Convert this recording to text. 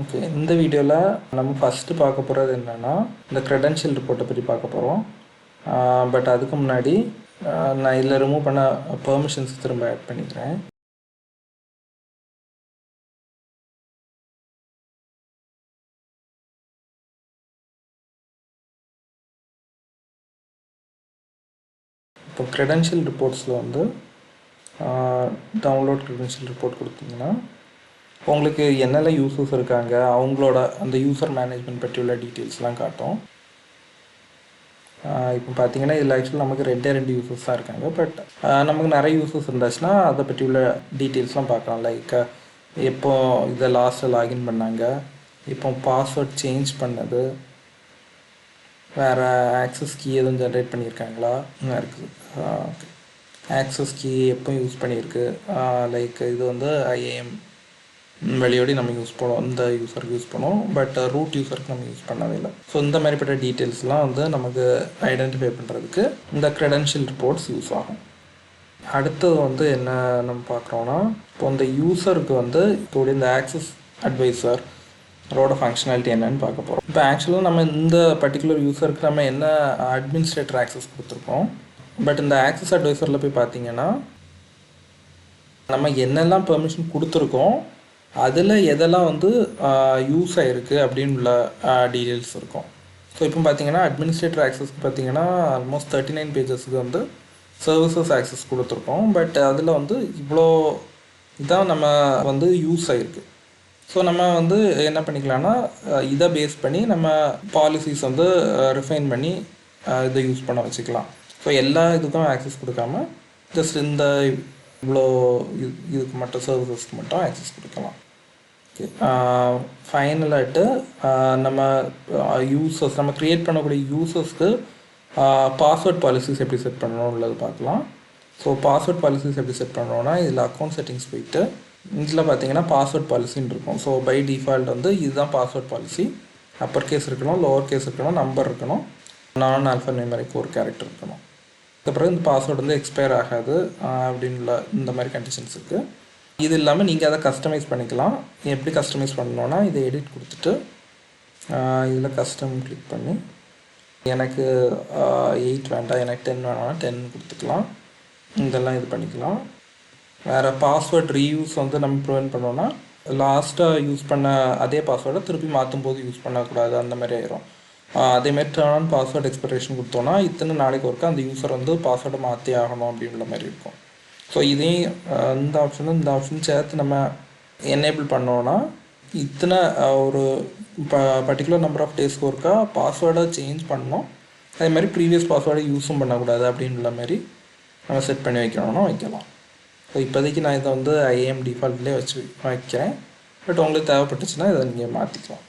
Okay, இந்த வீடியோவில் நம்ம ஃபஸ்ட்டு பார்க்க போகிறது என்னென்னா இந்த க்ரெடென்ஷியல் ரிப்போர்ட்டை பற்றி பார்க்க போகிறோம். பட் அதுக்கு முன்னாடி நான் இதில் ரிமூவ் பண்ண பெர்மிஷன்ஸ் திரும்ப ஆட் பண்ணிக்கிறேன். இப்போ க்ரெடென்ஷியல் ரிப்போர்ட்ஸில் வந்து டவுன்லோட் க்ரெடென்ஷியல் ரிப்போர்ட் கொடுத்தீங்கன்னா உங்களுக்கு என்னெல்லாம் யூசர்ஸ் இருக்காங்க, அவங்களோட அந்த யூசர் மேனேஜ்மெண்ட் பற்றி உள்ள டீட்டெயில்ஸ்லாம் காட்டும். இப்போ பார்த்தீங்கன்னா இதில் ஆக்சுவலி நமக்கு 2 யூசர்ஸ் தான் இருக்காங்க. பட் நமக்கு நிறைய யூசர்ஸ் இருந்துச்சுன்னா அதை பற்றி உள்ள டீட்டெயில்ஸ்லாம் பார்க்கலாம். லைக் எப்போ இதை லாஸ்ட்டில் லாகின் பண்ணாங்க, இப்போ பாஸ்வேர்ட் சேஞ்ச் பண்ணது, வேறு ஆக்சஸ் கீ எதுவும் ஜென்ரேட் பண்ணியிருக்காங்களா இருக்குது. ஆக்சஸ் கீ எப்போ யூஸ் பண்ணியிருக்கு, லைக் இது வந்து IAM வெளியோடி நம்ம யூஸ் பண்ணுவோம், இந்த யூஸருக்கு யூஸ் பண்ணுவோம். பட் ரூட் யூஸருக்கு நம்ம யூஸ் பண்ணவே இல்லை. ஸோ இந்த மாதிரிப்பட்ட டீட்டெயில்ஸ்லாம் வந்து நமக்கு ஐடென்டிஃபை பண்ணுறதுக்கு இந்த க்ரெடென்ஷியல் ரிப்போர்ட்ஸ் யூஸ் ஆகும். அடுத்தது வந்து என்ன நம்ம பார்க்குறோன்னா, இப்போ இந்த யூஸருக்கு வந்து இப்போ இந்த ஆக்சஸ் அட்வைசர் ரோட ஃபங்க்ஷனாலிட்டி என்னன்னு பார்க்க போகிறோம். இப்போ ஆக்சுவலாக நம்ம இந்த பர்டிகுலர் யூஸருக்கு நம்ம என்ன அட்மினிஸ்ட்ரேட்டர் ஆக்சஸ் கொடுத்துருக்கோம். பட் இந்த ஆக்சஸ் அட்வைசரில் போய் பார்த்தீங்கன்னா நம்ம என்னெல்லாம் பெர்மிஷன் கொடுத்துருக்கோம், அதில் எதெல்லாம் வந்து யூஸ் ஆகிருக்கு அப்படின்னு உள்ள டீட்டெயில்ஸ் இருக்கும். ஸோ இப்போ பார்த்தீங்கன்னா அட்மினிஸ்ட்ரேட்டர் ஆக்சஸ்க்கு பார்த்தீங்கன்னா ஆல்மோஸ்ட் 39 பேஜஸ்க்கு வந்து சர்வீசஸ் ஆக்சஸ் கொடுத்துருக்கோம். பட் அதில் வந்து இவ்வளோ இதான் நம்ம வந்து யூஸ் ஆகிருக்கு. ஸோ நம்ம வந்து என்ன பண்ணிக்கலாம்னா இதை பேஸ் பண்ணி நம்ம பாலிசிஸ் வந்து ரிஃபைன் பண்ணி இதை யூஸ் பண்ண வச்சுக்கலாம். ஸோ எல்லா இதுக்கும் ஆக்சஸ் கொடுக்காம ஜஸ்ட் இந்த இவ்வளோ இதுக்கு மட்டும் சர்வீசஸ்க்கு மட்டும் ஆக்சஸ் கொடுக்கலாம். ஃபைனலாகிட்டு நம்ம யூசர்ஸ் நம்ம க்ரியேட் பண்ணக்கூடிய யூசர்ஸ்க்கு பாஸ்வேர்ட் பாலிசிஸ் எப்படி செட் பண்ணணும் உள்ளது பார்க்கலாம். ஸோ பாஸ்வேர்ட் பாலிசிஸ் எப்படி செட் பண்ணணும்னா இதில் அக்கௌண்ட் செட்டிங்ஸ் போயிட்டு இதில் பார்த்தீங்கன்னா பாஸ்வேர்ட் பாலிசின்னு இருக்கும். ஸோ பை டிஃபால்ட் வந்து இதுதான் பாஸ்வேர்ட் பாலிசி. அப்பர் கேஸ் இருக்கணும், லோவர் கேஸ் இருக்கணும், நம்பர் இருக்கணும், நான் ஆல்ஃபா நியூமரிக் ஒரு கேரக்டர் இருக்கணும். அதுக்கப்புறம் இந்த பாஸ்வேர்டு வந்து எக்ஸ்பயர் ஆகாது அப்படின்ல இந்த மாதிரி கண்டிஷன்ஸ் இருக்குது. இது இல்லாமல் நீங்கள் அதை கஸ்டமைஸ் பண்ணிக்கலாம். எப்படி கஸ்டமைஸ் பண்ணணுன்னா இதை எடிட் கொடுத்துட்டு இதில் கஸ்டம் கிளிக் பண்ணி எனக்கு 8 வேண்டாம், எனக்கு 10 வேணாம்னா 10 கொடுத்துக்கலாம். இதெல்லாம் இது பண்ணிக்கலாம். வேறு பாஸ்வேர்ட் ரீயூஸ் வந்து நம்ம ப்ரிவென்ட் பண்ணோன்னா லாஸ்ட்டாக யூஸ் பண்ண அதே பாஸ்வேர்டை திருப்பி மாற்றும் போது யூஸ் பண்ணக்கூடாது, அந்த மாதிரி ஆயிரும். அதேமாதிரி டர்ன் ஆன் பாஸ்வேர்ட் எக்ஸ்பெக்டேஷன் கொடுத்தோன்னா இத்தனை நாளைக்கு ஒருக்கா அந்த யூஸர் வந்து பாஸ்வேர்டை மாற்றி ஆகணும் அப்படின்ற மாதிரி இருக்கும். ஸோ இதையும் இந்த ஆப்ஷனும் சேர்த்து நம்ம எனேபிள் பண்ணோன்னா இத்தனை ஒரு பர்டிகுலர் நம்பர் ஆஃப் டேஸ்க்கு ஒருக்கா பாஸ்வேர்டை சேஞ்ச் பண்ணணும். அதே மாதிரி ப்ரீவியஸ் பாஸ்வேர்டை யூஸும் பண்ணக்கூடாது அப்படின்ற மாதிரி நம்ம செட் பண்ணி வைக்கணும்னா வைக்கலாம். ஸோ இப்போதைக்கு நான் இதை வந்து IAM டிஃபால்ட்லேயே வச்சு வைக்கிறேன். பட் உங்களுக்கு தேவைப்பட்டுச்சுன்னா இதை நீங்கள் மாற்றிக்கலாம்.